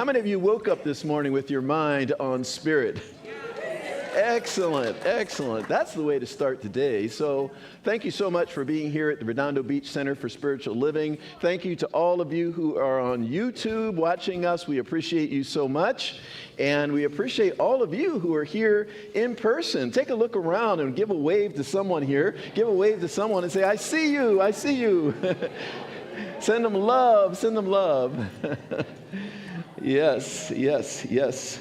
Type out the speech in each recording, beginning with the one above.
How many of you woke up this morning with your mind on spirit? Excellent, excellent. That's the way to start the day. So thank you so much for being here at the Redondo Beach Center for Spiritual Living. Thank you to all of you who are on YouTube watching us. We appreciate you so much. And we appreciate all of you who are here in person. Take a look around and give a wave to someone here. Give a wave to someone and say, I see you, I see you. Send them love, send them love. Yes, yes, yes.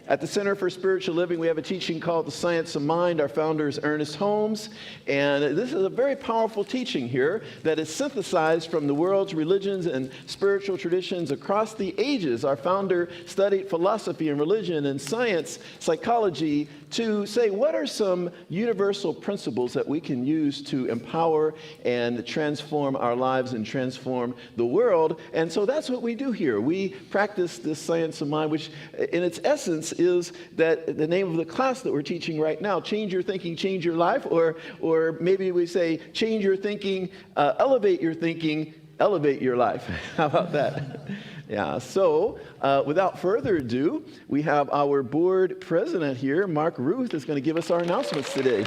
At the Center for Spiritual Living, we have a teaching called The Science of Mind. Our founder is Ernest Holmes, and this is a very powerful teaching here that is synthesized from the world's religions and spiritual traditions across the ages. Our founder studied philosophy and religion and science, psychology, to say what are some universal principles that we can use to empower and transform our lives and transform the world. And so that's what we do here. We practice this science of mind, which in its essence is that the name of the class that we're teaching right now, Change Your Thinking, Change Your Life, or maybe we say change your thinking, elevate your thinking, elevate your life. How about that? Yeah, so without further ado, we have our board president here, Mark Ruth, is going to give us our announcements today.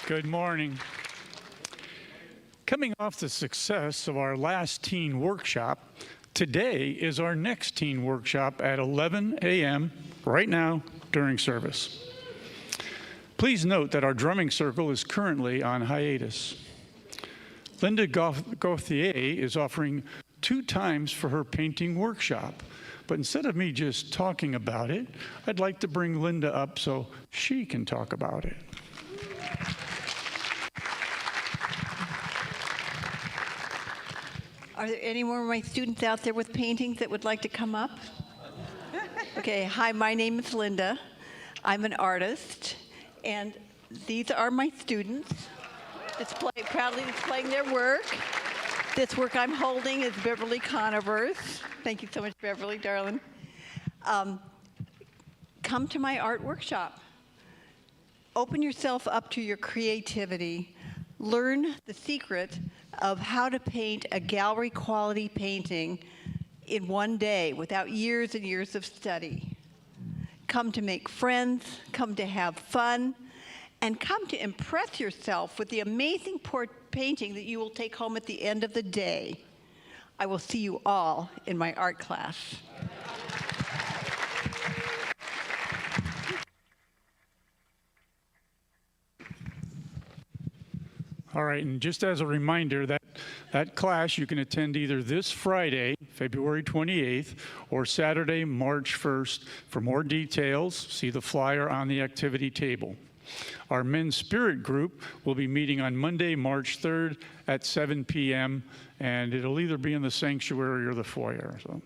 Good morning. Coming off the success of our last teen workshop, today is our next teen workshop at 11 a.m. right now during service. Please note that our drumming circle is currently on hiatus. Linda Gauthier is offering 2 times for her painting workshop. But instead of me just talking about it, I'd like to bring Linda up so she can talk about it. Are there any more of my students out there with paintings that would like to come up? Okay, hi, my name is Linda. I'm an artist, and these are my students proudly displaying their work. This work I'm holding is Beverly Conover's. Thank you so much, Beverly, darling. Come to my art workshop. Open yourself up to your creativity. Learn the secret of how to paint a gallery quality painting in one day without years and years of study. Come to make friends, come to have fun, and come to impress yourself with the amazing painting that you will take home at the end of the day. I will see you all in my art class. All right, and just as a reminder, that class you can attend either this Friday, February 28th, or Saturday, March 1st. For more details, see the flyer on the activity table. Our men's spirit group will be meeting on Monday, March 3rd at 7 p.m., and it'll either be in the sanctuary or the foyer. So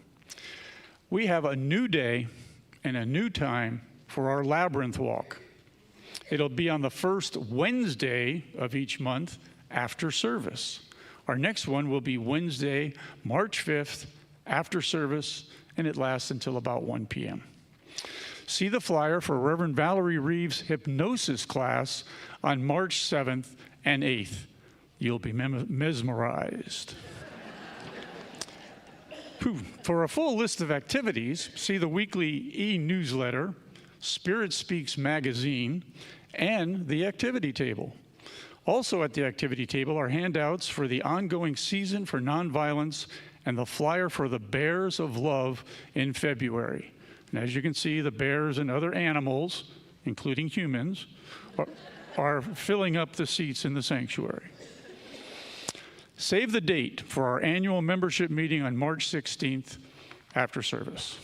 we have a new day and a new time for our labyrinth walk. It'll be on the first Wednesday of each month after service. Our next one will be Wednesday, March 5th, after service, and it lasts until about 1 p.m. See the flyer for Reverend Valerie Reeves' hypnosis class on March 7th and 8th. You'll be mesmerized. For a full list of activities, see the weekly e-newsletter, Spirit Speaks magazine, and the activity table. Also at the activity table are handouts for the ongoing season for nonviolence and the flyer for the Bears of Love in February. And as you can see, the bears and other animals, including humans, are filling up the seats in the sanctuary. Save the date for our annual membership meeting on March 16th after service.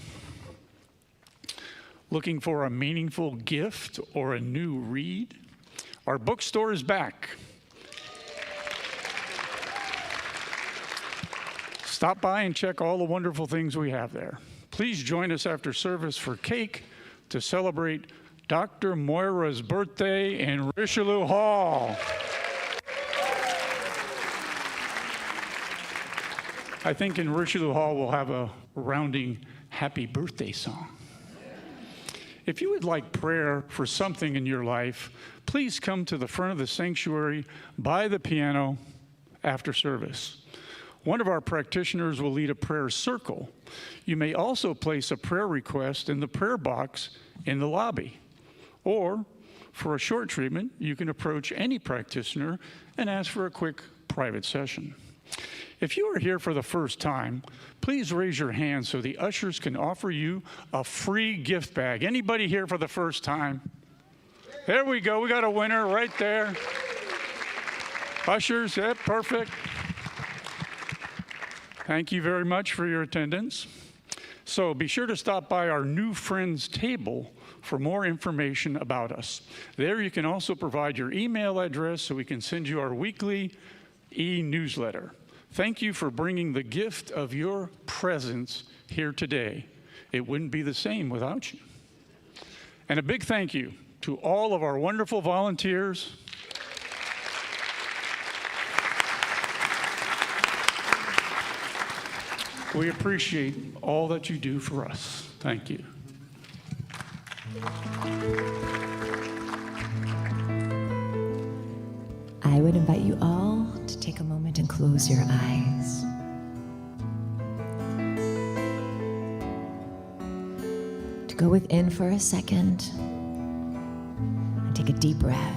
Looking for a meaningful gift or a new read? Our bookstore is back. Stop by and check all the wonderful things we have there. Please join us after service for cake to celebrate Dr. Moira's birthday in Richelieu Hall. I think in Richelieu Hall we'll have a rounding happy birthday song. If you would like prayer for something in your life, please come to the front of the sanctuary by the piano after service. One of our practitioners will lead a prayer circle. You may also place a prayer request in the prayer box in the lobby. Or, for a short treatment, you can approach any practitioner and ask for a quick private session. If you are here for the first time, please raise your hand so the ushers can offer you a free gift bag. Anybody here for the first time? There we go. We got a winner right there. Ushers, yeah, perfect. Thank you very much for your attendance. So be sure to stop by our new friends table for more information about us. There you can also provide your email address so we can send you our weekly e-newsletter. Thank you for bringing the gift of your presence here today. It wouldn't be the same without you. And a big thank you to all of our wonderful volunteers. We appreciate all that you do for us. Thank you. I would invite you all to take a moment and close your eyes. To go within for a second and take a deep breath.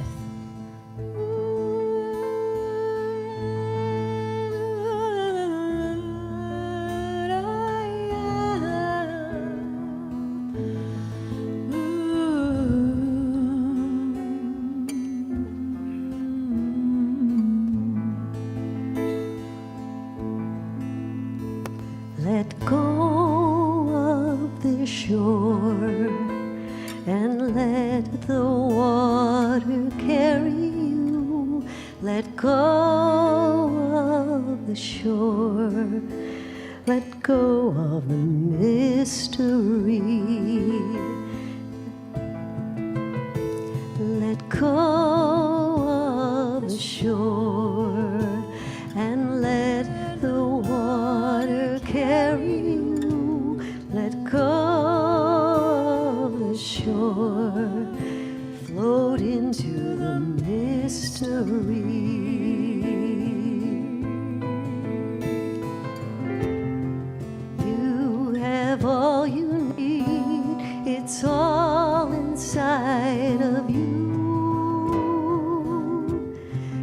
Let go of the shore and let the water carry you. Let go of the shore, let go of the mystery. Let go of the shore and let the water carry you. Let go of the shore, float into the mystery. You have all you need, it's all inside of you.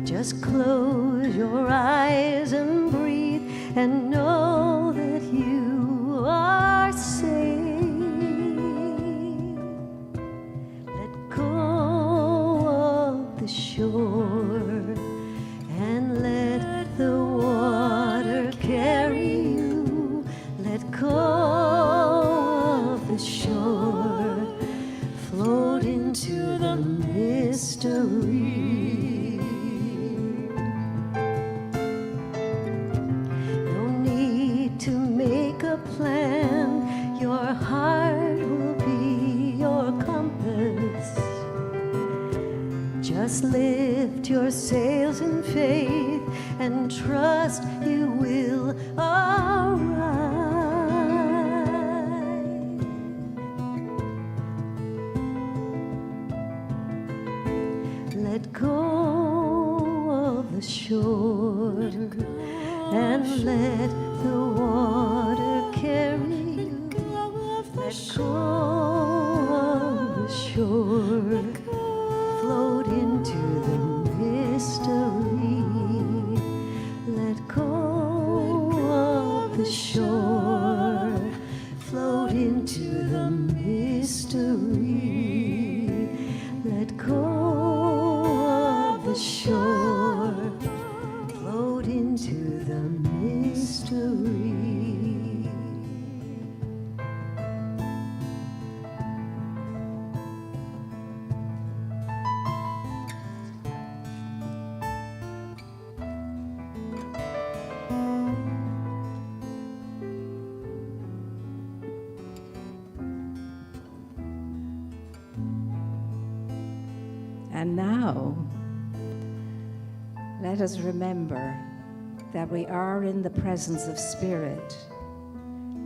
Just close your eyes and breathe and know that you are safe. Let go of the shore and let the water carry you. Let go of the shore, float into the mystery. Plan, your heart will be your compass. Just lift your sails in faith and trust you will arrive. Let go of the shore and let the water carry you. Let go of the shore, float into the mystery. Let go of the shore, float into the mystery. Let go of the shore, float into the mystery. And now, let us remember that we are in the presence of Spirit,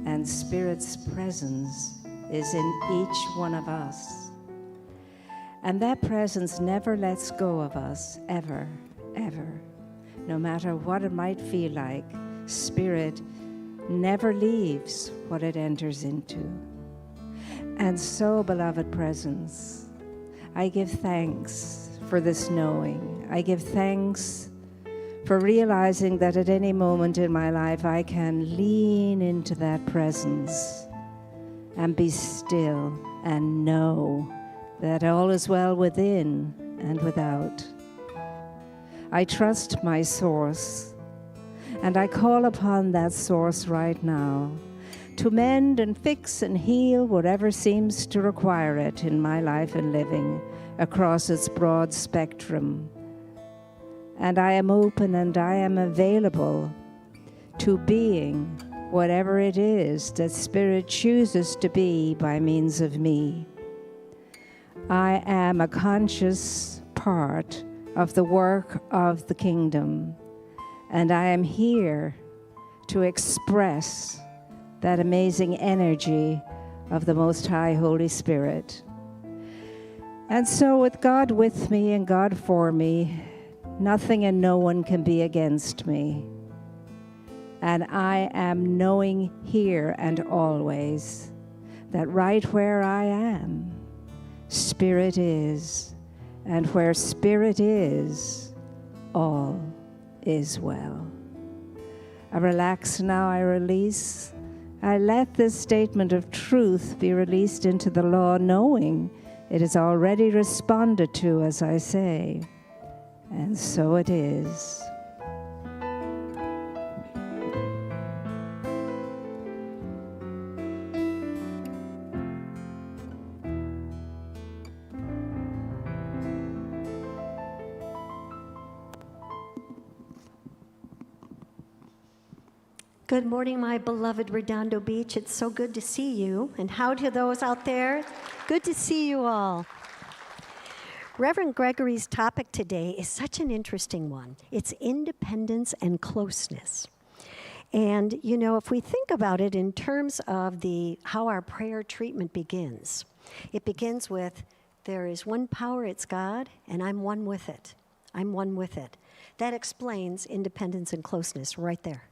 and Spirit's presence is in each one of us. And that presence never lets go of us, ever, ever. No matter what it might feel like, Spirit never leaves what it enters into. And so, beloved presence, I give thanks for this knowing. I give thanks for realizing that at any moment in my life I can lean into that presence and be still and know that all is well within and without. I trust my source, and I call upon that source right now to mend and fix and heal whatever seems to require it in my life and living across its broad spectrum. And I am open and I am available to being whatever it is that Spirit chooses to be by means of me. I am a conscious part of the work of the kingdom, and I am here to express that amazing energy of the Most High Holy Spirit. And so with God with me and God for me, nothing and no one can be against me. And I am knowing here and always that right where I am, Spirit is. And where Spirit is, all is well. I relax now, I release. I let this statement of truth be released into the law, knowing it is already responded to, as I say. And so it is. Good morning, my beloved Redondo Beach. It's so good to see you. And how to those out there? Good to see you all. Reverend Gregory's topic today is such an interesting one. It's independence and closeness. And, you know, if we think about it in terms of how our prayer treatment begins, it begins with, there is one power, it's God, and I'm one with it. I'm one with it. That explains independence and closeness right there.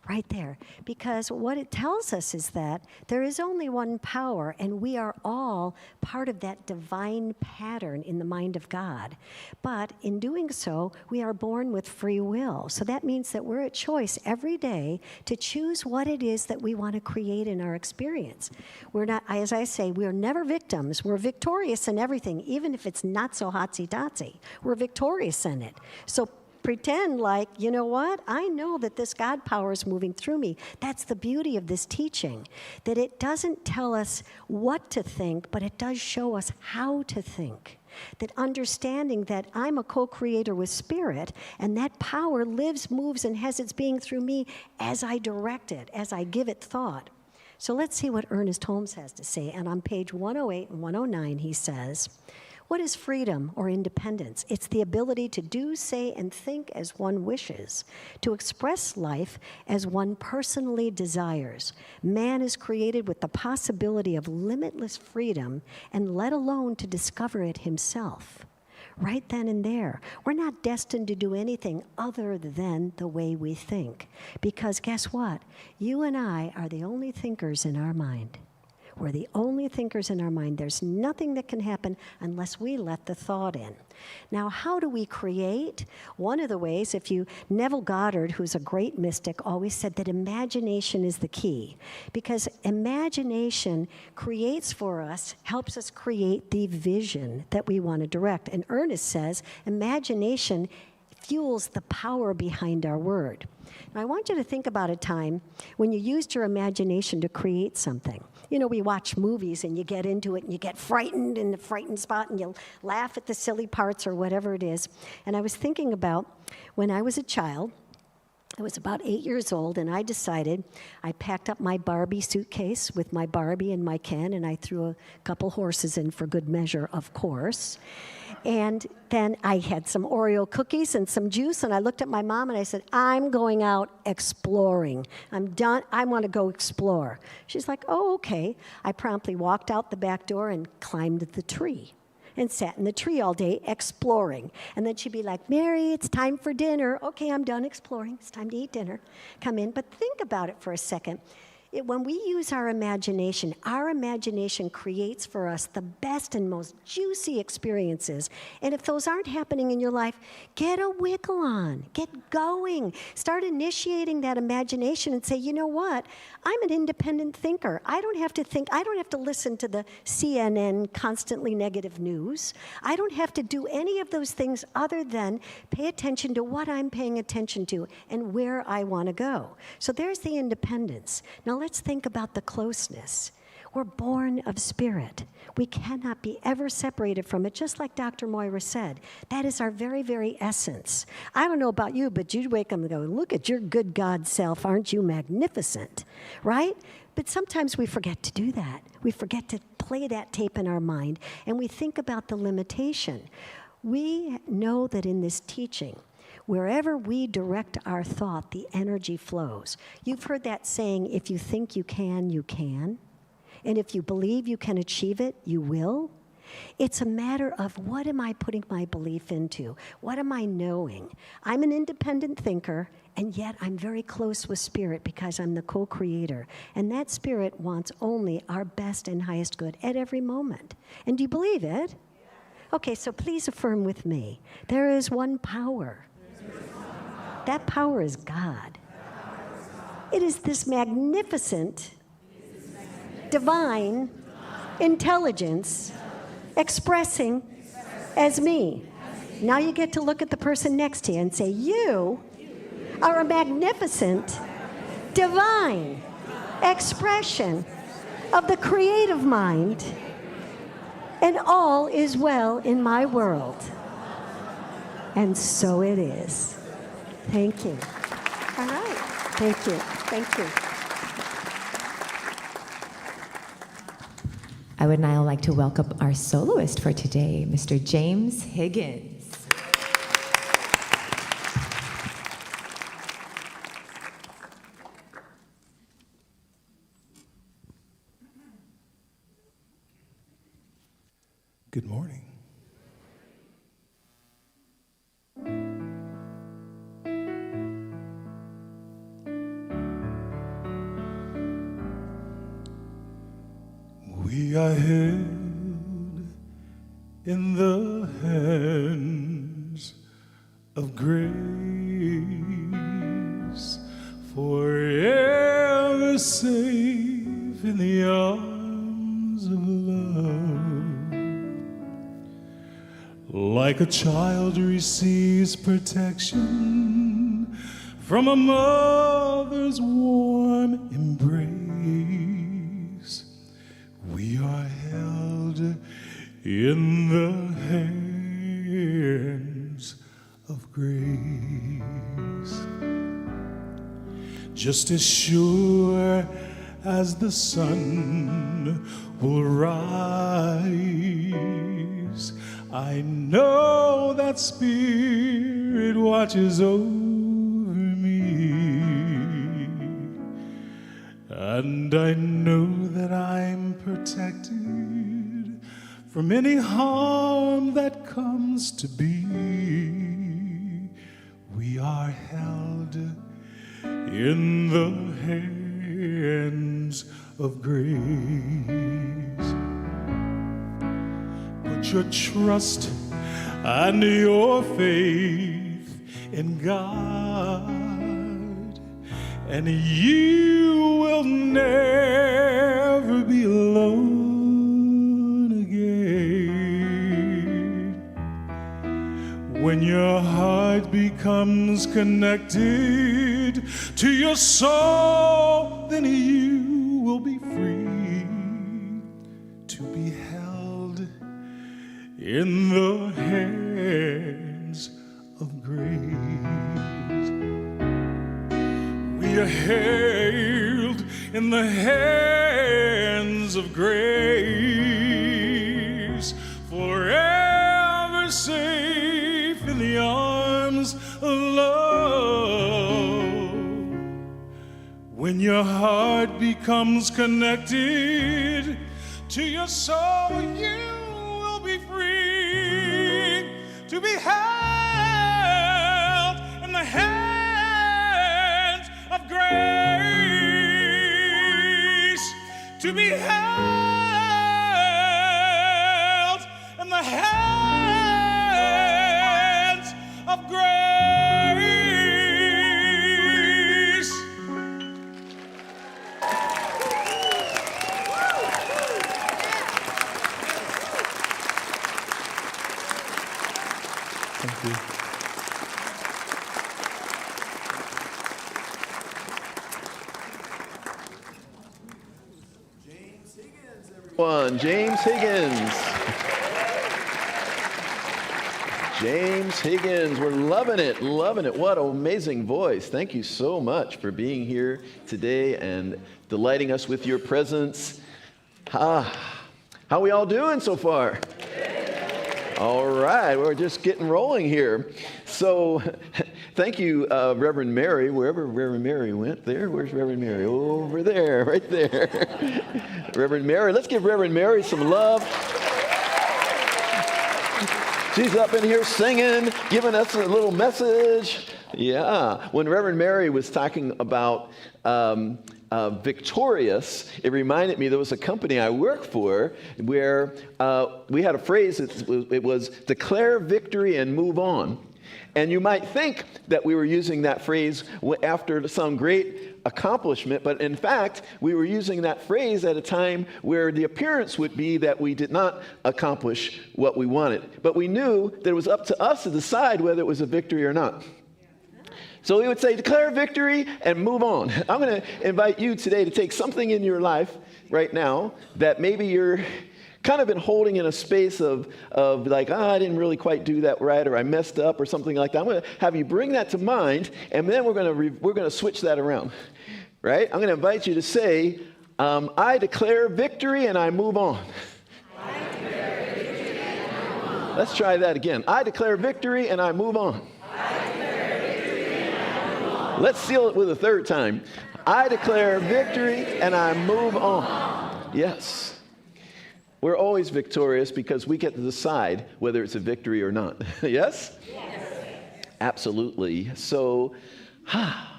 Right there. Because what it tells us is that there is only one power, and we are all part of that divine pattern in the mind of God. But in doing so, we are born with free will. So that means that we're at choice every day to choose what it is that we want to create in our experience. We're not, as I say, we're never victims. We're victorious in everything, even if it's not so hotsy-totsy. We're victorious in it. So pretend like, you know what? I know that this God power is moving through me. That's the beauty of this teaching, that it doesn't tell us what to think, but it does show us how to think. That understanding that I'm a co-creator with Spirit, and that power lives, moves, and has its being through me as I direct it, as I give it thought. So let's see what Ernest Holmes has to say. And on page 108 and 109, he says, what is freedom or independence? It's the ability to do, say, and think as one wishes, to express life as one personally desires. Man is created with the possibility of limitless freedom, and let alone to discover it himself. Right then and there, we're not destined to do anything other than the way we think. Because guess what? You and I are the only thinkers in our mind. We're the only thinkers in our mind. There's nothing that can happen unless we let the thought in. Now, how do we create? One of the ways, Neville Goddard, who's a great mystic, always said that imagination is the key. Because imagination creates for us, helps us create the vision that we want to direct. And Ernest says, imagination fuels the power behind our word. Now, I want you to think about a time when you used your imagination to create something. You know, we watch movies and you get into it and you get frightened in the frightened spot and you laugh at the silly parts or whatever it is. And I was thinking about when I was a child, I was about 8 years old, and I decided, I packed up my Barbie suitcase with my Barbie and my Ken, and I threw a couple horses in for good measure, of course. And then I had some Oreo cookies and some juice, and I looked at my mom and I said, I'm going out exploring. I'm done. I want to go explore. She's like, oh, okay. I promptly walked out the back door and climbed the tree. and sat in the tree all day exploring. And then she'd be like, Mary, it's time for dinner. Okay, I'm done exploring. It's time to eat dinner. Come in. But think about it for a second. When we use our imagination creates for us the best and most juicy experiences. And if those aren't happening in your life, get a wiggle on, get going. Start initiating that imagination and say, you know what? I'm an independent thinker. I don't have to think, I don't have to listen to the CNN constantly negative news. I don't have to do any of those things other than pay attention to what I'm paying attention to and where I want to go. So there's the independence. Now let's think about the closeness. We're born of spirit. We cannot be ever separated from it, just like Dr. Moira said. That is our very, very essence. I don't know about you, but you'd wake up and go, look at your good God self, aren't you magnificent, right? But sometimes we forget to do that. We forget to play that tape in our mind, and we think about the limitation. We know that in this teaching, wherever we direct our thought, the energy flows. You've heard that saying, if you think you can, you can. And if you believe you can achieve it, you will. It's a matter of what am I putting my belief into? What am I knowing? I'm an independent thinker, and yet I'm very close with Spirit because I'm the co-creator. And that Spirit wants only our best and highest good at every moment. And do you believe it? Okay, so please affirm with me. There is one power. That power is God. It is this magnificent, divine intelligence expressing as me. Now you get to look at the person next to you and say, you are a magnificent, divine expression of the creative mind, and all is well in my world. And so it is. Thank you. All right. Thank you. Thank you. I would now like to welcome our soloist for today, Mr. James Higgins. Good morning. We are held in the hands of grace, forever safe in the arms of love. Like a child receives protection from a mother's warm embrace, we are held in the hands of grace. Just as sure as the sun will rise, I know that Spirit watches over me, and I know that I'm protected from any harm that comes to be. We are held in the hands of grace. Put your trust and your faith in God, and you will never be alone again. When your heart becomes connected to your soul, then you will be free to be held in the hands of grace. We are held in the hands of grace, forever safe in the arms of love. When your heart becomes connected to your soul, you will be free to be held in the hands of grace, to be held in the hands of grace. Thank you. James Higgins. James Higgins, we're loving it, loving it. What an amazing voice. Thank you so much for being here today and delighting us with your presence. How we all doing so far? All right, we're just getting rolling here. So thank you, Reverend Mary, wherever Reverend Mary went there. Where's Reverend Mary? Over there, right there. Reverend Mary, let's give Reverend Mary some love. She's up in here singing, giving us a little message. Yeah, when Reverend Mary was talking about Victorious, it reminded me there was a company I worked for where we had a phrase, it was declare victory and move on. And you might think that we were using that phrase after some great accomplishment, but in fact, we were using that phrase at a time where the appearance would be that we did not accomplish what we wanted. But we knew that it was up to us to decide whether it was a victory or not. So we would say, declare victory and move on. I'm going to invite you today to take something in your life right now that maybe you're kind of been holding in a space of like, I didn't really quite do that right, or I messed up, or something like that. I'm going to have you bring that to mind, and then we're going to switch that around, right? I'm going to invite you to say, I declare victory and I move on. I declare victory and I move on. Let's try that again. I declare victory and I move on. Let's seal it with a third time. I declare victory and I move on. Yes. We're always victorious because we get to decide whether it's a victory or not. Yes? Yes. Absolutely. So, I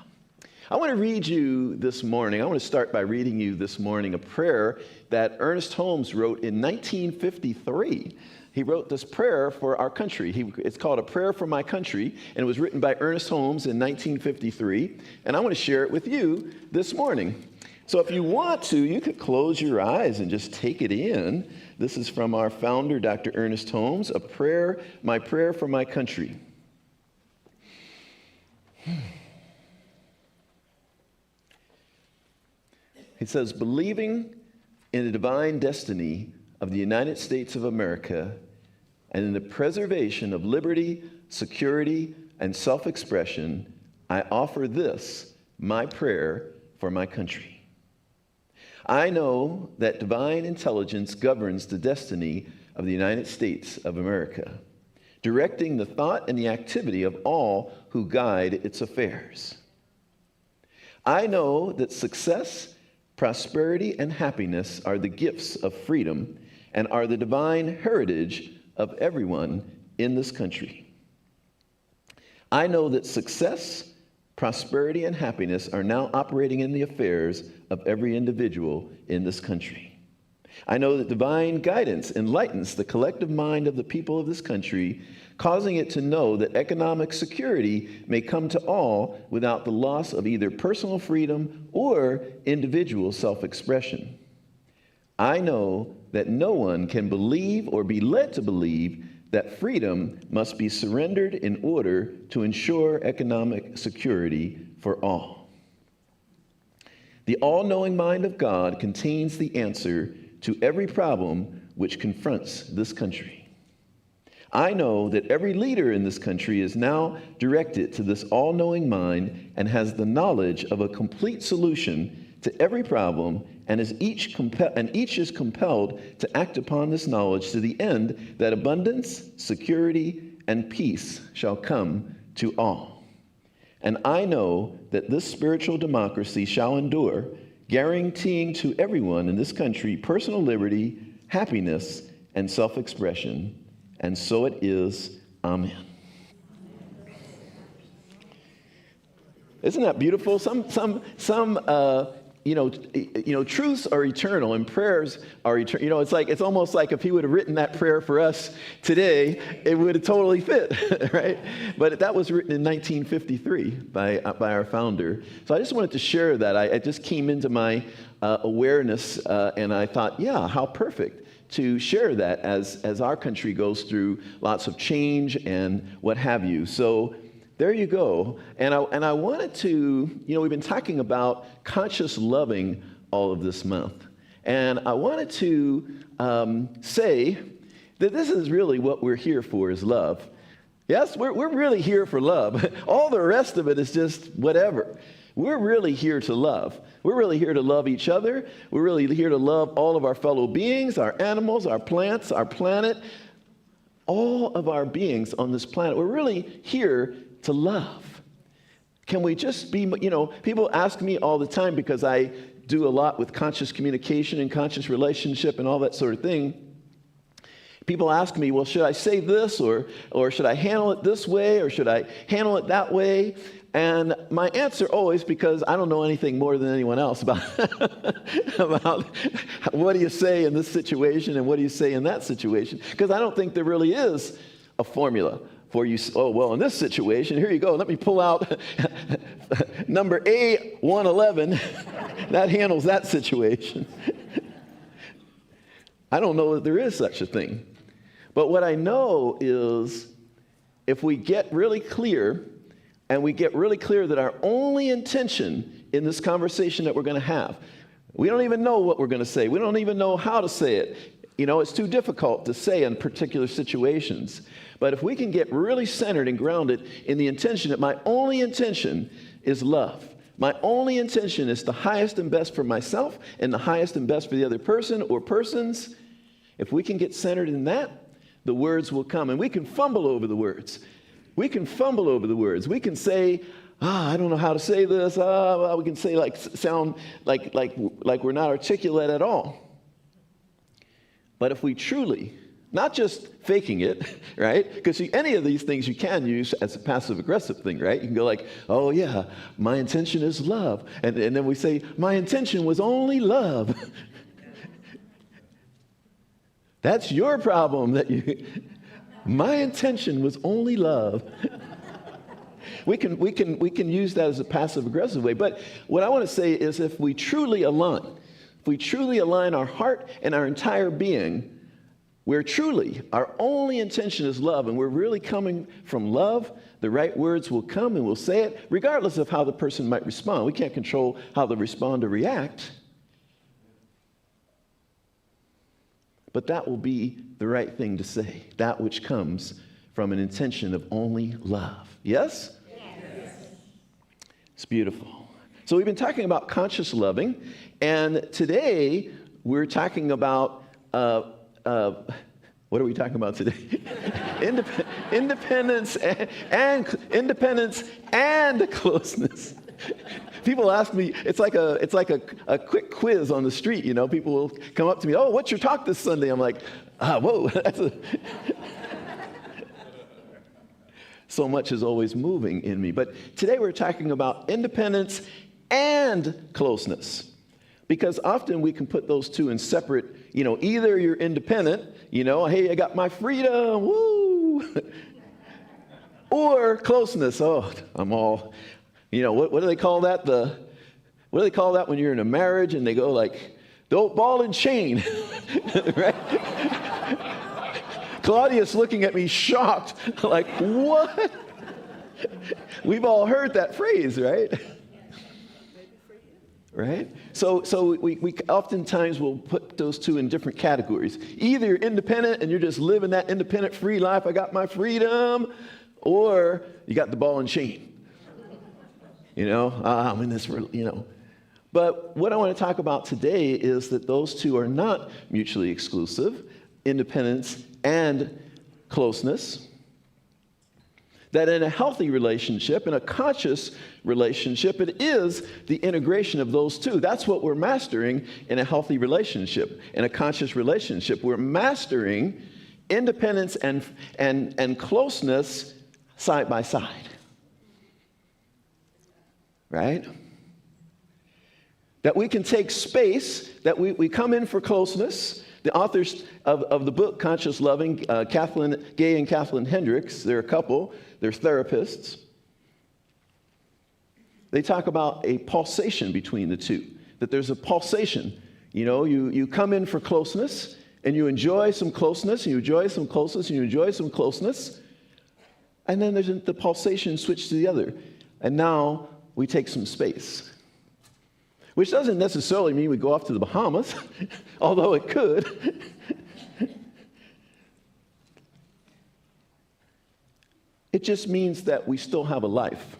want to read you this morning. I want to start by reading you this morning a prayer that Ernest Holmes wrote in 1953. He wrote this prayer for our country. It's called A Prayer for My Country, and it was written by Ernest Holmes in 1953. And I want to share it with you this morning. So if you want to, you could close your eyes and just take it in. This is from our founder, Dr. Ernest Holmes, a prayer, my prayer for my country. He says, believing in the divine destiny of the United States of America and in the preservation of liberty, security, and self-expression, I offer this, my prayer for my country. I know that divine intelligence governs the destiny of the United States of America, directing the thought and the activity of all who guide its affairs. I know that success, prosperity, and happiness are the gifts of freedom and are the divine heritage of everyone in this country. I know that success, prosperity, and happiness are now operating in the affairs of every individual in this country. I know that divine guidance enlightens the collective mind of the people of this country, causing it to know that economic security may come to all without the loss of either personal freedom or individual self-expression. I know that no one can believe or be led to believe that freedom must be surrendered in order to ensure economic security for all. The all-knowing mind of God contains the answer to every problem which confronts this country. I know that every leader in this country is now directed to this all-knowing mind and has the knowledge of a complete solution to every problem, and each is compelled to act upon this knowledge to the end that abundance, security, and peace shall come to all. And I know that this spiritual democracy shall endure, guaranteeing to everyone in this country personal liberty, happiness, and self-expression. And so it is. Amen. Isn't that beautiful? Some truths are eternal and prayers are eternal. It's almost like if he would have written that prayer for us today, it would have totally fit, right? But that was written in 1953 by our founder. So I just wanted to share that. I just came into my awareness and I thought, yeah, how perfect to share that as our country goes through lots of change and what have you. So there you go. And I wanted to, we've been talking about conscious loving all of this month. And I wanted to say that this is really what we're here for, is love. Yes, we're really here for love. All the rest of it is just whatever. We're really here to love. We're really here to love each other. We're really here to love all of our fellow beings, our animals, our plants, our planet, all of our beings on this planet. We're really here to love. Can we just be, people ask me all the time, because I do a lot with conscious communication and conscious relationship and all that sort of thing. People ask me, well, should I say this or should I handle it this way or should I handle it that way? And my answer always, because I don't know anything more than anyone else about what do you say in this situation and what do you say in that situation, because I don't think there really is a formula for you. Oh, well, in this situation, here you go. Let me pull out number A111. That handles that situation. I don't know that there is such a thing. But what I know is if we get really clear, and we get really clear that our only intention in this conversation that we're going to have, we don't even know what we're going to say. We don't even know how to say it. It's too difficult to say in particular situations. But if we can get really centered and grounded in the intention that my only intention is love. My only intention is the highest and best for myself and the highest and best for the other person or persons. If we can get centered in that, the words will come. And we can fumble over the words. We can fumble over the words. We can say, I don't know how to say this. We can say sound like we're not articulate at all. But if we truly, not just faking it, right? Because any of these things you can use as a passive-aggressive thing, right? You can go like, oh yeah, my intention is love. And then we say, my intention was only love. That's your problem. My intention was only love. We can use that as a passive-aggressive way. But what I want to say is if we truly align our heart and our entire being, where truly our only intention is love, and we're really coming from love, the right words will come and we'll say it, regardless of how the person might respond. We can't control how they respond or react. But that will be the right thing to say, that which comes from an intention of only love. Yes? Yes. It's beautiful. So we've been talking about conscious loving, and today we're talking about, what are we talking about today? Independence and closeness. People ask me, it's like a quick quiz on the street, People will come up to me, oh, what's your talk this Sunday? I'm like, whoa, so much is always moving in me. But today we're talking about independence and closeness. Because often we can put those two in separate, either you're independent, hey, I got my freedom, woo! Or closeness, oh, I'm all... what do they call that? What do they call that when you're in a marriage and they go like, the old ball and chain, right? Claudia's looking at me shocked, like, what? We've all heard that phrase, right? Right? So we oftentimes will put those two in different categories. Either you're independent and you're just living that independent free life, I got my freedom, or you got the ball and chain. I'm in this, But what I want to talk about today is that those two are not mutually exclusive, independence and closeness. That in a healthy relationship, in a conscious relationship, it is the integration of those two. That's what we're mastering in a healthy relationship, in a conscious relationship. We're mastering independence and closeness side by side. Right? That we can take space, that we come in for closeness. The authors of the book, Conscious Loving, Gay and Kathleen Hendricks, they're a couple, they're therapists. They talk about a pulsation between the two, that there's a pulsation. You know, you come in for closeness, and you enjoy some closeness, and you enjoy some closeness, and you enjoy some closeness, and then there's the pulsation switch to the other. And now we take some space. Which doesn't necessarily mean we go off to the Bahamas, although it could. It just means that we still have a life.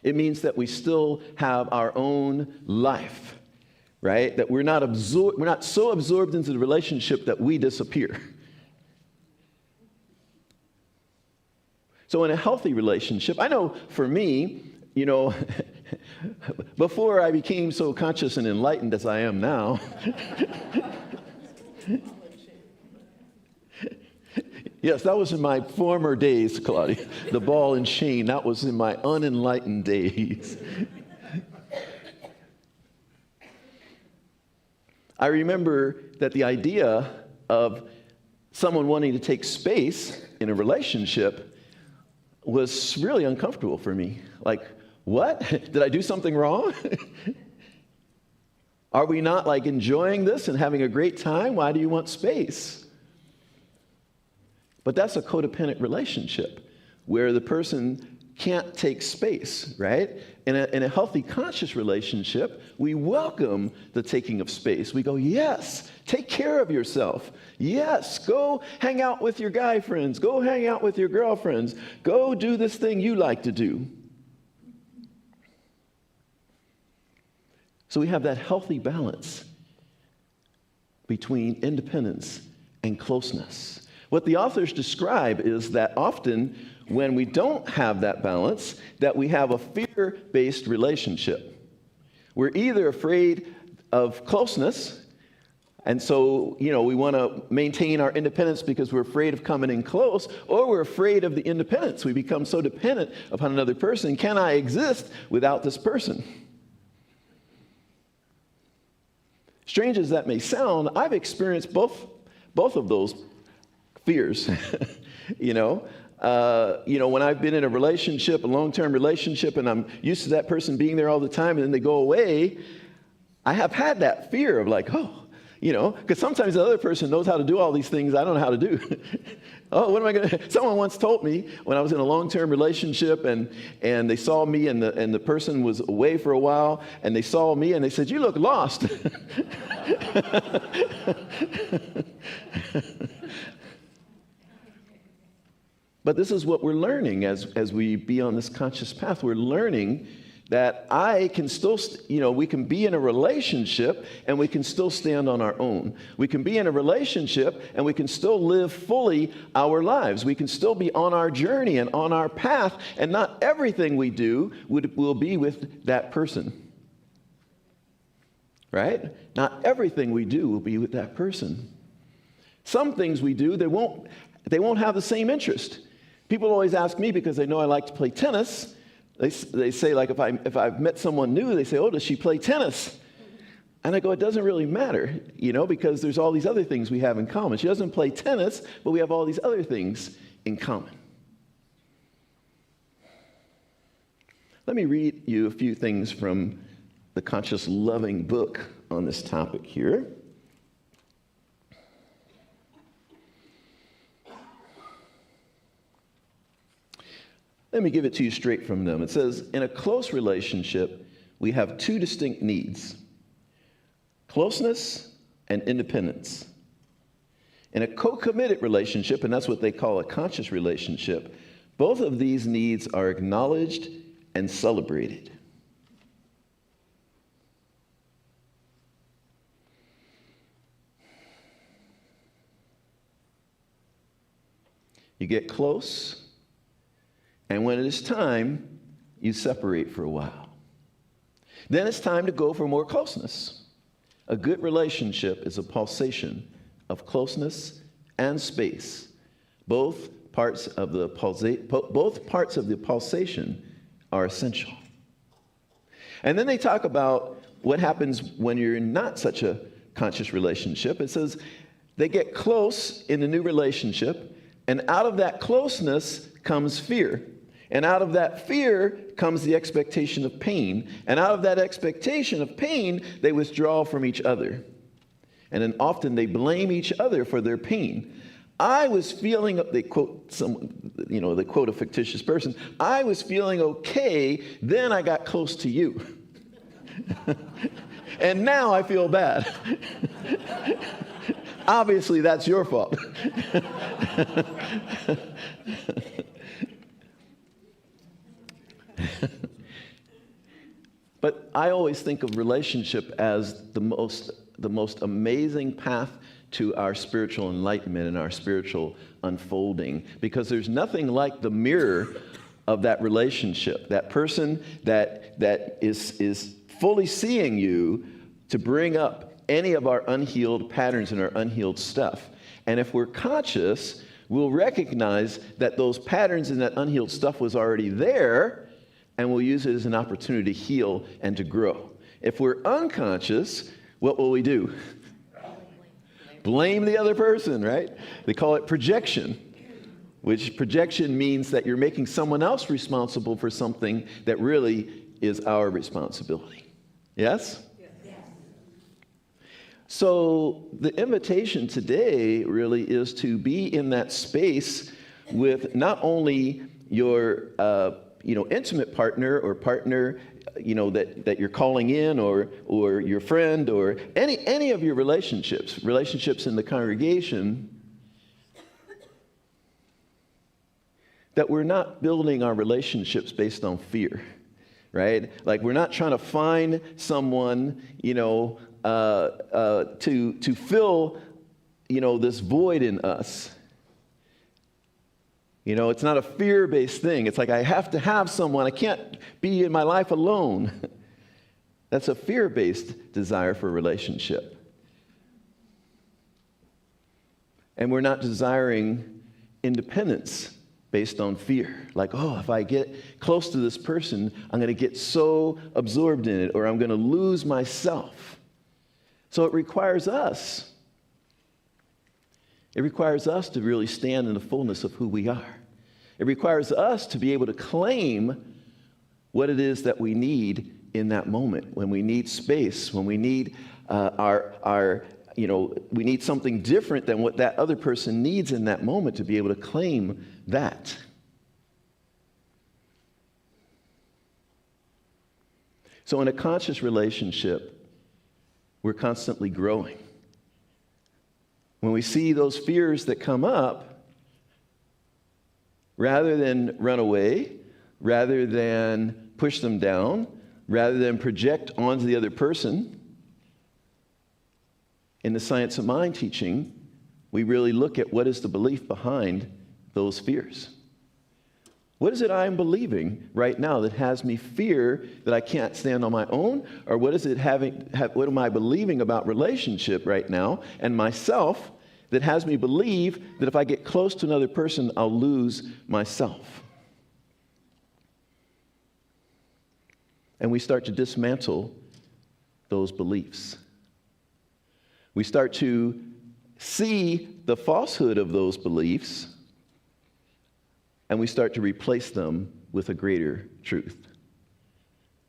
It means that we still have our own life, right? That we're not so absorbed into the relationship that we disappear. So in a healthy relationship, I know for me, you know, before I became so conscious and enlightened as I am now, yes, that was in my former days, Claudia. The ball and chain, that was in my unenlightened days. I remember that the idea of someone wanting to take space in a relationship was really uncomfortable for me. Like, what? Did I do something wrong? Are we not like enjoying this and having a great time? Why do you want space? But that's a codependent relationship where the person can't take space, right? In a healthy conscious relationship, we welcome the taking of space. We go, yes, take care of yourself. Yes, go hang out with your guy friends. Go hang out with your girlfriends. Go do this thing you like to do. So we have that healthy balance between independence and closeness. What the authors describe is that often when we don't have that balance, that we have a fear-based relationship. We're either afraid of closeness, and so, you know, we want to maintain our independence because we're afraid of coming in close, or we're afraid of the independence. We become so dependent upon another person. Can I exist without this person? Strange as that may sound, I've experienced both of those fears. You know, when I've been in a relationship, a long-term relationship, and I'm used to that person being there all the time, and then they go away, I have had that fear of like, oh, you know, because sometimes the other person knows how to do all these things I don't know how to do. Oh, what am I going to? Someone once told me when I was in a long-term relationship, and they saw me, and the person was away for a while, and they saw me, and they said, "You look lost." But this is what we're learning as we be on this conscious path. We're learning that I can still, we can be in a relationship and we can still stand on our own. We can be in a relationship and we can still live fully our lives. We can still be on our journey and on our path, and not everything we do will be with that person. Right? Not everything we do will be with that person. Some things we do, they won't have the same interest. People always ask me, because they know I like to play tennis. They say, like, if I've met someone new, they say, "Oh, does she play tennis?" And I go, it doesn't really matter, because there's all these other things we have in common. She doesn't play tennis, but we have all these other things in common. Let me read you a few things from the Conscious Loving book on this topic here. Let me give it to you straight from them. It says, in a close relationship, we have two distinct needs: closeness and independence. In a co-committed relationship, and that's what they call a conscious relationship, both of these needs are acknowledged and celebrated. You get close, and when it is time, you separate for a while. Then it's time to go for more closeness. A good relationship is a pulsation of closeness and space, both parts of the pulsation are essential. And then they talk about what happens when you're in not such a conscious relationship. It says they get close in the new relationship, and out of that closeness comes fear. And out of that fear comes the expectation of pain. And out of that expectation of pain, they withdraw from each other. And then often they blame each other for their pain. I was feeling, they quote someone, they quote a fictitious person, I was feeling okay, then I got close to you. And now I feel bad. Obviously, that's your fault. But I always think of relationship as the most amazing path to our spiritual enlightenment and our spiritual unfolding, because there's nothing like the mirror of that relationship, that person that is fully seeing you to bring up any of our unhealed patterns and our unhealed stuff. And if we're conscious, we'll recognize that those patterns and that unhealed stuff was already there, and we'll use it as an opportunity to heal and to grow. If we're unconscious, what will we do? Blame the other person, right? They call it projection, which projection means that you're making someone else responsible for something that really is our responsibility. Yes? Yes. So the invitation today really is to be in that space with not only your intimate partner or partner that you're calling in, or your friend, or any of your relationships in the congregation, that we're not building our relationships based on fear, right? Like, we're not trying to find someone, to fill, this void in us. It's not a fear-based thing. It's like, I have to have someone. I can't be in my life alone. That's a fear-based desire for a relationship. And we're not desiring independence based on fear. Like, if I get close to this person, I'm going to get so absorbed in it, or I'm going to lose myself. So it requires us. It requires us to really stand in the fullness of who we are. It requires us to be able to claim what it is that we need in that moment, when we need space, when we need we need something different than what that other person needs in that moment, to be able to claim that. So in a conscious relationship, we're constantly growing. When we see those fears that come up, rather than run away, rather than push them down, rather than project onto the other person, in the Science of Mind teaching, we really look at what is the belief behind those fears. What is it I'm believing right now that has me fear that I can't stand on my own? Or what is it what am I believing about relationship right now and myself that has me believe that if I get close to another person, I'll lose myself? And we start to dismantle those beliefs. We start to see the falsehood of those beliefs, and we start to replace them with a greater truth.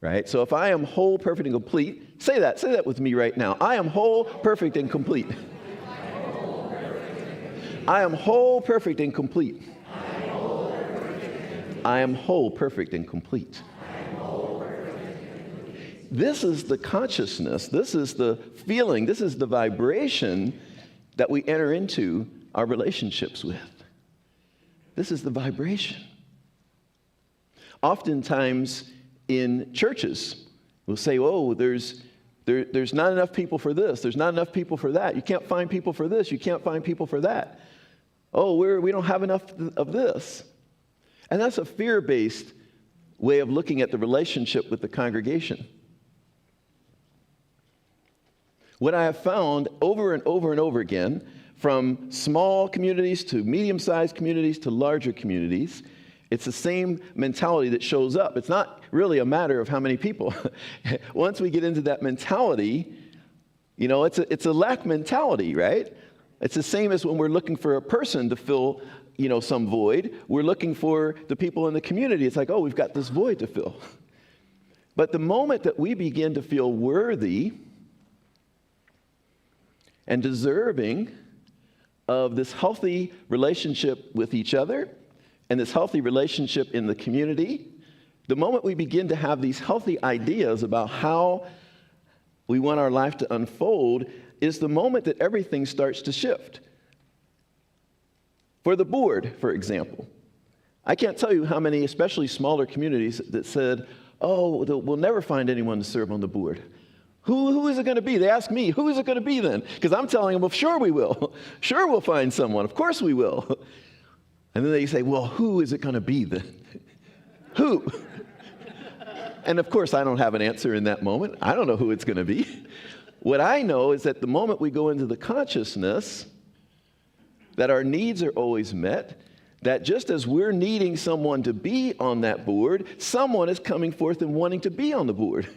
Right? So if I am whole, perfect, and complete, say that with me right now. I am whole, perfect, and complete. I am whole, perfect, and complete. I am whole, perfect, and complete. This is the consciousness, this is the feeling, this is the vibration that we enter into our relationships with. This is the vibration. Oftentimes in churches, we'll say, there's not enough people for this, there's not enough people for that. You can't find people for this, you can't find people for that. We don't have enough of this. And that's a fear-based way of looking at the relationship with the congregation. What I have found over and over and over again, from small communities to medium-sized communities to larger communities. It's the same mentality that shows up. It's not really a matter of how many people. Once we get into that mentality, you know, it's a lack mentality, right? It's the same as when we're looking for a person to fill, you know, some void. We're looking for the people in the community. It's like, oh, we've got this void to fill. But the moment that we begin to feel worthy and deserving of this healthy relationship with each other and this healthy relationship in the community, the moment we begin to have these healthy ideas about how we want our life to unfold is the moment that everything starts to shift. For the board, for example, I can't tell you how many, especially smaller communities, that said, oh, we'll never find anyone to serve on the board. Who is it going to be? They ask me, who is it going to be then? Because I'm telling them, well, sure we will. Sure we'll find someone. Of course we will. And then they say, well, who is it going to be then? Who? And of course, I don't have an answer in that moment. I don't know who it's going to be. What I know is that the moment we go into the consciousness that our needs are always met, that just as we're needing someone to be on that board, someone is coming forth and wanting to be on the board.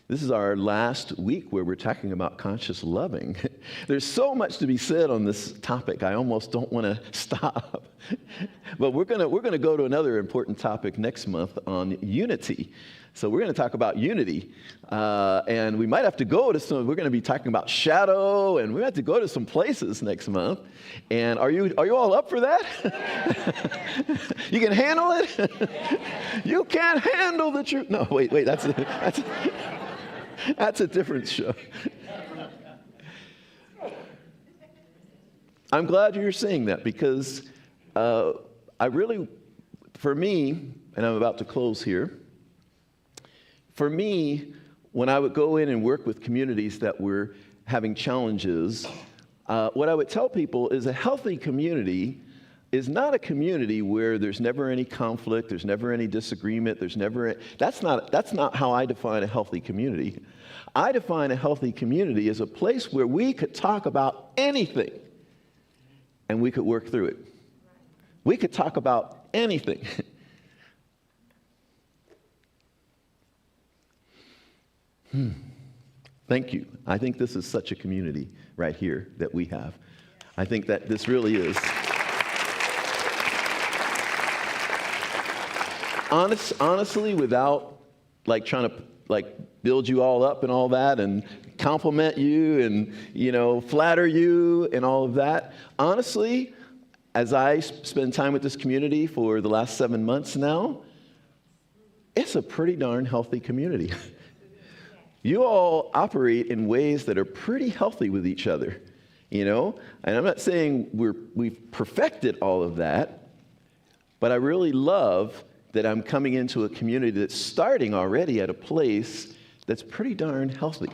This is our last week where we're talking about conscious loving. There's so much to be said on this topic. I almost don't want to stop. But we're going to go to another important topic next month on unity. So we're going to talk about unity. And we might have to go to some, we're going to be talking about shadow, and we have to go to some places next month. And are you all up for that? You can handle it? You can't handle the truth. No, wait, that's a different show. I'm glad you're saying that because I really, for me, and I'm about to close here, for me, when I would go in and work with communities that were having challenges, what I would tell people is a healthy community is not a community where there's never any conflict, there's never any disagreement, that's not how I define a healthy community. I define a healthy community as a place where we could talk about anything and we could work through it. We could talk about anything. Thank you. I think this is such a community right here that we have. I think that this really is. Honestly, without trying to build you all up and all that and compliment you and flatter you and all of that, honestly, as I spend time with this community for the last 7 months now, it's a pretty darn healthy community. You all operate in ways that are pretty healthy with each other, and I'm not saying we've perfected all of that, but I really love that I'm coming into a community that's starting already at a place that's pretty darn healthy.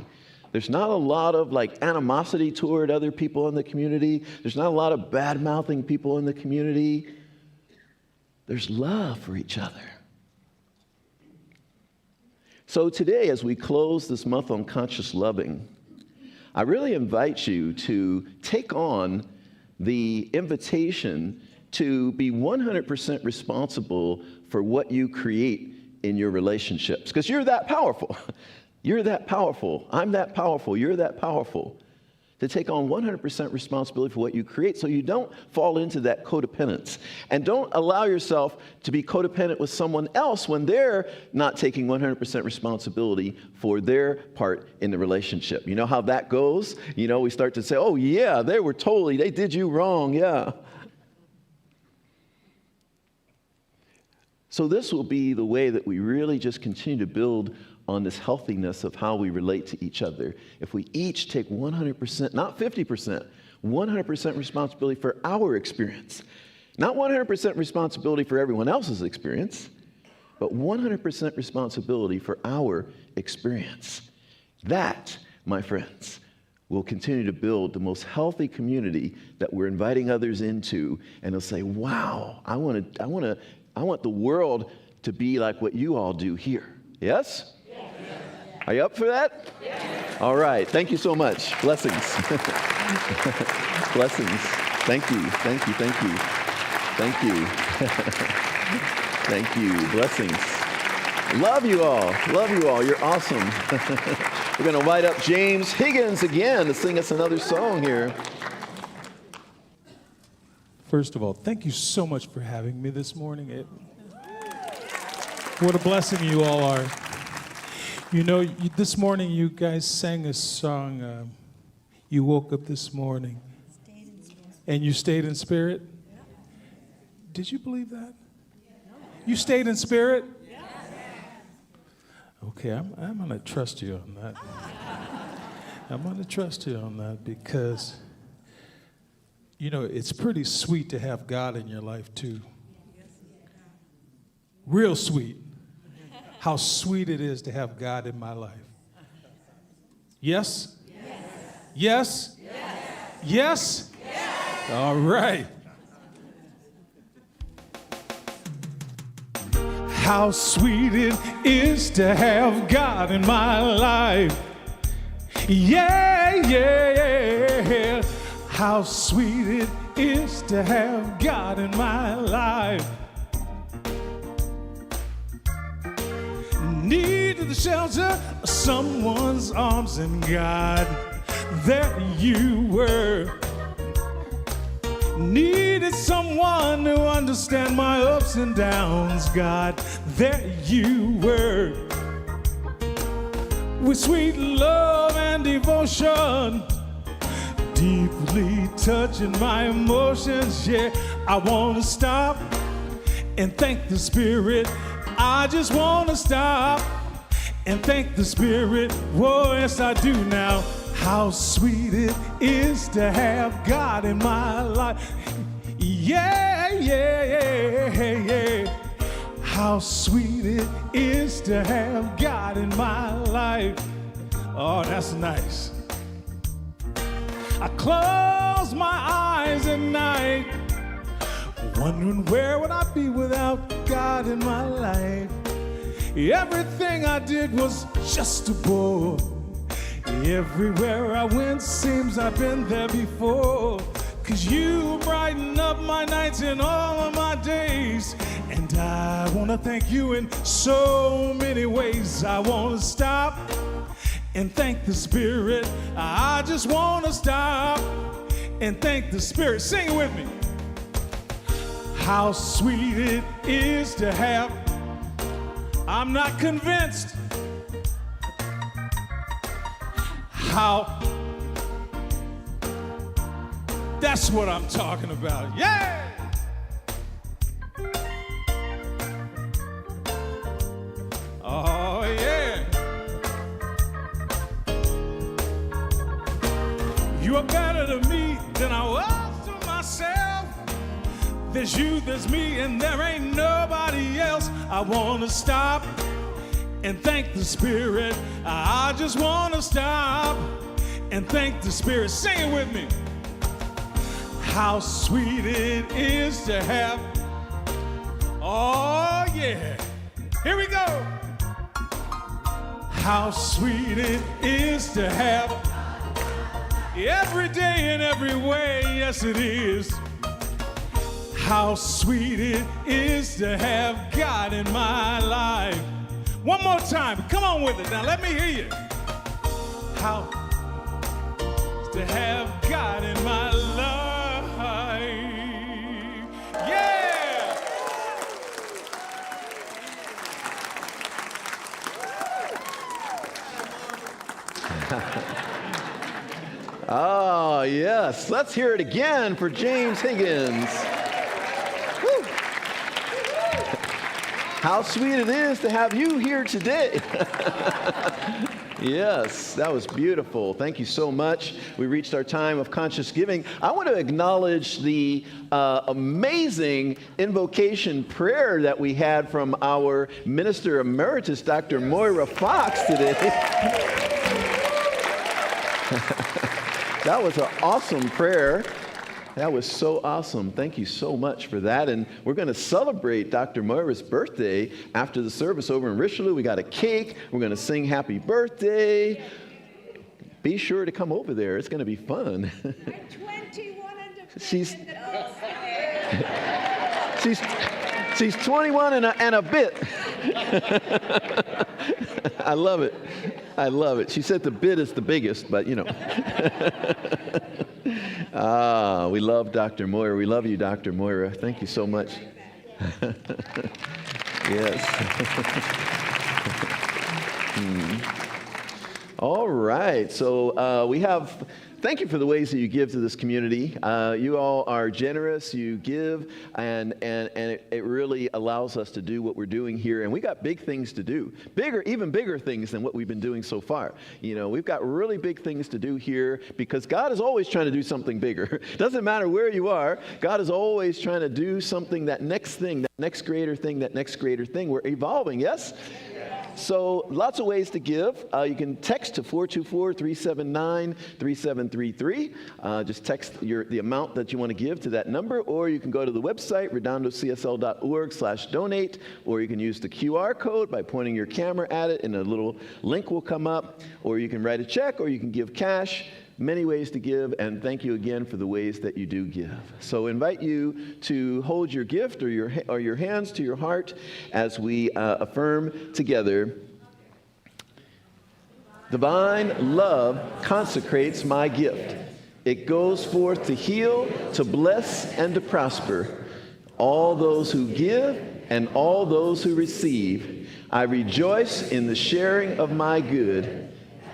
There's not a lot of animosity toward other people in the community. There's not a lot of bad-mouthing people in the community. There's love for each other. So today, as we close this month on conscious loving, I really invite you to take on the invitation to be 100% responsible for what you create in your relationships. Because you're that powerful. You're that powerful. I'm that powerful. You're that powerful. To take on 100% responsibility for what you create so you don't fall into that codependence. And don't allow yourself to be codependent with someone else when they're not taking 100% responsibility for their part in the relationship. You know how that goes? We start to say, oh yeah, they did you wrong, yeah. So this will be the way that we really just continue to build on this healthiness of how we relate to each other. If we each take 100%, not 50%, 100% responsibility for our experience. Not 100% responsibility for everyone else's experience, but 100% responsibility for our experience. That, my friends, we'll continue to build the most healthy community that we're inviting others into, and they'll say, wow, I want the world to be like what you all do here. Yes? Yes. Are you up for that? Yes. All right. Thank you so much. Blessings. Blessings. Thank you. Thank you. Thank you. Thank you. Thank you. Blessings. Love you all. Love you all. You're awesome. We're going to invite up James Higgins again to sing us another song here. First of all, thank you so much for having me this morning. What a blessing you all are. You know, this morning you guys sang a song, you woke up this morning and you stayed in spirit. Did you believe that? You stayed in spirit? Okay, I'm going to trust you on that. I'm going to trust you on that because, you know, it's pretty sweet to have God in your life too. Real sweet. How sweet it is to have God in my life. Yes? Yes? Yes? Yes? Yes? All right. How sweet it is to have God in my life. Yeah, yeah, yeah. How sweet it is to have God in my life. Needed the shelter of someone's arms, and God, there you were. Needed someone to understand my ups and downs, God, there you were. With sweet love and devotion, deeply touching my emotions, yeah, I want to stop and thank the Spirit. I just want to stop and thank the Spirit. Whoa, yes, I do now. How sweet it is to have God in my life. Yeah, yeah, yeah, yeah. How sweet it is to have God in my life. Oh, that's nice. I close my eyes at night, wondering where would I be without God in my life. Everything I did was just a bore. Everywhere I went seems I've been there before. 'Cause you brighten up my nights and all of my days. And I want to thank you in so many ways. I want to stop and thank the Spirit. I just want to stop and thank the Spirit. Sing it with me. How sweet it is to have. I'm not convinced. How. That's what I'm talking about. Yeah! Oh, yeah. You are better to me than I was to myself. There's you, there's me, and there ain't nobody else. I want to stop and thank the Spirit. I just want to stop and thank the Spirit. Sing it with me. How sweet it is to have. Oh, yeah. Here we go. How sweet it is to have. Every day in every way, yes it is. How sweet it is to have God in my life. One more time, come on with it. Now let me hear you. How to have God in my life. Yeah! Oh, yes. Let's hear it again for James Higgins. Woo. How sweet it is to have you here today. Yes, that was beautiful. Thank you so much. We reached our time of conscious giving. I want to acknowledge the amazing invocation prayer that we had from our Minister Emeritus, Dr. Moira Fox, today. That was an awesome prayer. That was so awesome. Thank you so much for that. And we're going to celebrate Dr. Moira's birthday after the service over in Richelieu. We got a cake. We're going to sing happy birthday. Be sure to come over there. It's going to be fun. I'm 21 and She's 21 and a bit. I love it. I love it. She said the bit is the biggest, but you know. We love Dr. Moira. We love you, Dr. Moira. Thank you so much. Yes. All right. So thank you for the ways that you give to this community. You all are generous. You give, and it really allows us to do what we're doing here. And we got big things to do, even bigger things than what we've been doing so far. You know, we've got really big things to do here because God is always trying to do something bigger. Doesn't matter where you are. God is always trying to do something, that next thing, that next greater thing, that next greater thing. We're evolving, yes? So lots of ways to give. You can text to 424-379-3733. Just text the amount that you want to give to that number, or you can go to the website, redondocsl.org/donate, or you can use the QR code by pointing your camera at it and a little link will come up, or you can write a check, or you can give cash. Many ways to give, and thank you again for the ways that you do give. So I invite you to hold your gift or your hands to your heart as we affirm together. Divine love consecrates my gift. It goes forth to heal, to bless, and to prosper. All those who give and all those who receive. I rejoice in the sharing of my good.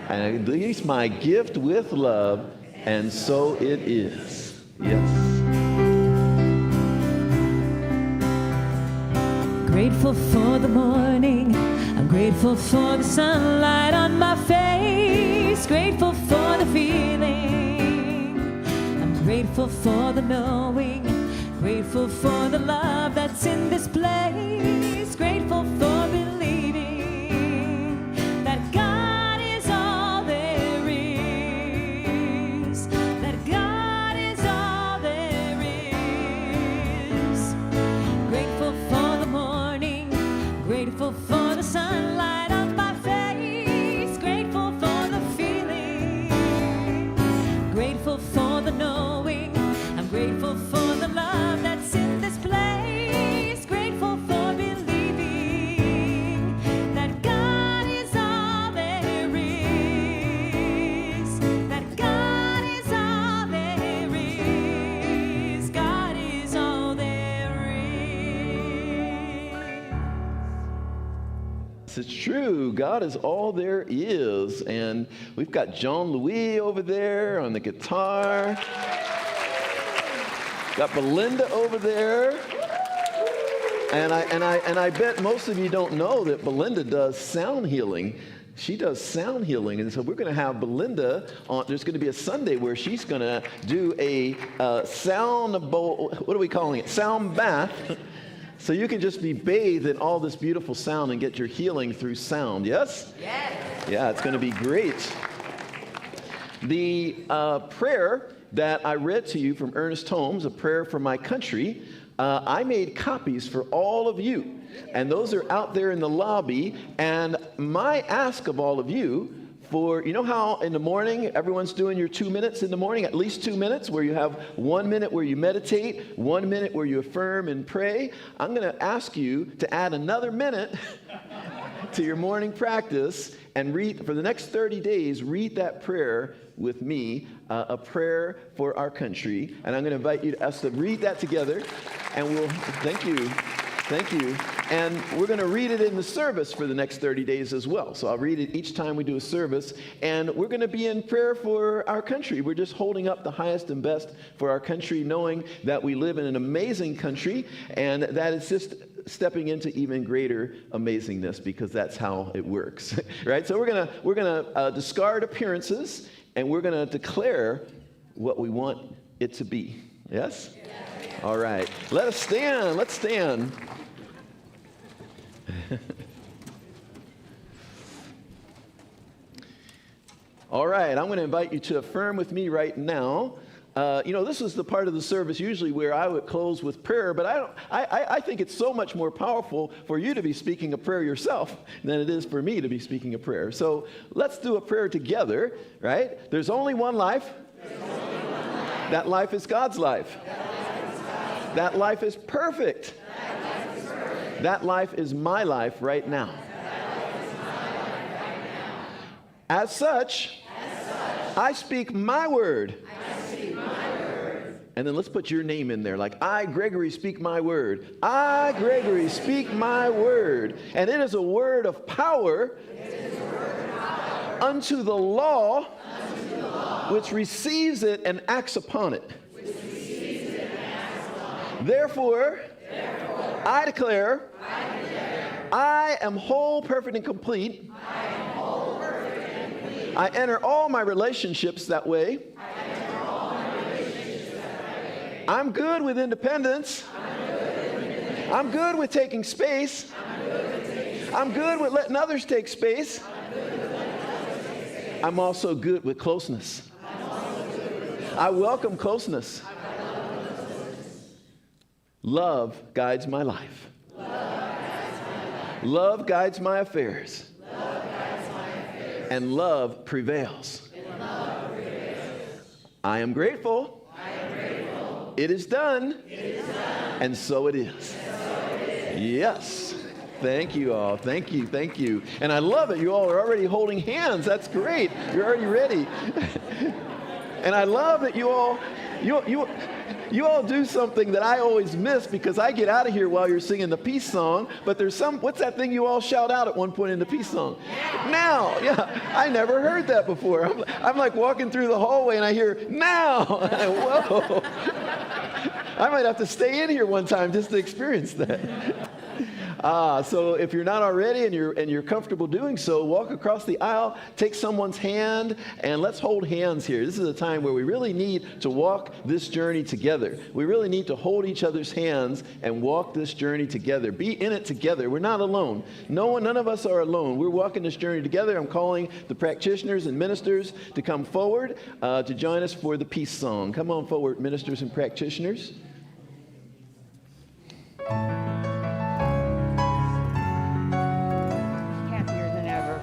And I release my gift with love, and so it is. Yes. Grateful for the morning. I'm grateful for the sunlight on my face. Grateful for the feeling. I'm grateful for the knowing. Grateful for the love that's in this place. Grateful for believing that God is all there is. That God is all there is. Grateful for the morning. Grateful for the sunlight on my face. Grateful for the feeling. Grateful for the knowing. I'm grateful for the love that's in this place. Grateful for believing that God is all there is. That God is all there is. God is all there is. It's true. God is all there is. And we've got John Louis over there on the guitar. Got Belinda over there. And I bet most of you don't know that Belinda does sound healing. She does sound healing. And so we're going to have Belinda on. There's going to be a Sunday where she's going to do a sound bowl. What are we calling it? Sound bath. So you can just be bathed in all this beautiful sound and get your healing through sound. Yes? Yes. Yeah, it's going to be great. The prayer that I read to you from Ernest Holmes, a prayer for my country, I made copies for all of you. And those are out there in the lobby. And my ask of all of you, you know how in the morning everyone's doing your 2 minutes in the morning, at least 2 minutes, where you have 1 minute where you meditate, 1 minute where you affirm and pray. I'm going to ask you to add another minute to your morning practice and read, for the next 30 days, read that prayer with me, a prayer for our country. And I'm going to invite us to read that together. And thank you. And we're going to read it in the service for the next 30 days as well. So I'll read it each time we do a service. And we're going to be in prayer for our country. We're just holding up the highest and best for our country, knowing that we live in an amazing country and that it's just stepping into even greater amazingness because that's how it works, right? So we're gonna discard appearances and we're gonna declare what we want it to be. Yes? All right. Let us stand. Let's stand. All right, I'm going to invite you to affirm with me right now. This is the part of the service usually where I would close with prayer, but I think it's so much more powerful for you to be speaking a prayer yourself than it is for me to be speaking a prayer. So let's do a prayer together, right? There's only one life. That life is God's life. That life is perfect. That life is my life right now. As such, I speak my word. And then let's put your name in there, like, I, Gregory, speak my word. I, Gregory, speak my word. And it is a word of power, unto the law, which receives it and acts upon it. Therefore, I declare, I am whole, perfect, and complete. I enter all my relationships that way. I'm good with independence. I'm good with taking space. I'm good with letting others take space. I'm also good with closeness. I welcome closeness. Love guides my life. Love guides my affairs. And love prevails. I am grateful. It is done. And so it is. Yes. Thank you all. Thank you. Thank you. And I love it. You all are already holding hands. That's great. You're already ready. And I love that you all do something that I always miss because I get out of here while you're singing the peace song. But there's what's that thing you all shout out at one point in the peace song? Now. Yeah. I never heard that before. I'm like walking through the hallway and I hear now. Whoa. I might have to stay in here one time just to experience that. So if you're not already and you're comfortable doing so, walk across the aisle, take someone's hand, and let's hold hands here. This is a time where we really need to walk this journey together. We really need to hold each other's hands and walk this journey together. Be in it together. We're not alone. None of us are alone. We're walking this journey together. I'm calling the practitioners and ministers to come forward to join us for the peace song. Come on forward, ministers and practitioners. Happier than ever.